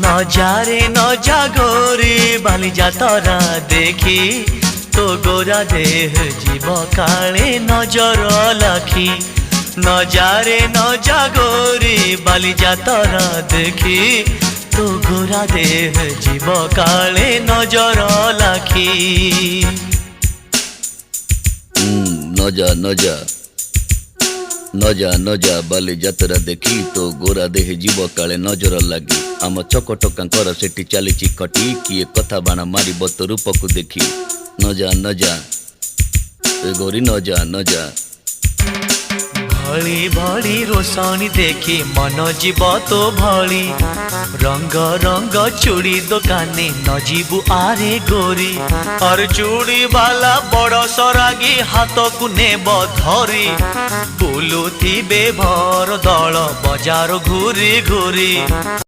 নজারে নজা গোরি বালিজা তরা দেখি তো গোরা দেহ জীব কালে নজর লাখি নজারে নজা গোরি বালিজা তরা দেখি তো গোরা দেহ জীব কালে নজর লাখি নজা নজা নজা নজা বালি যাত্ରା দেখি তো ଗୋରା ଦେହ ଯିବ କାଳେ ନଜର ଲାଗି ଆମ ଚକଟକାଙ୍କର ସେଠି ଚାଲିଛି ଖଟି କିଏ କଥା ବାଣ ମାରିବ ତୋ ରୂପକୁ ଦେଖି ନଜା ନଜା ଏ ଗୋରି ନଜା ନଜା भली भली रोशनी देखी मन जीव तो भली रंग रंग चूड़ी दुकानी न जीवु आरे गोरी और चूड़ी वाला बड़ सरागी हाथ को नेब धरी बुलुथिबे भर दल बजार घूरी घूरी।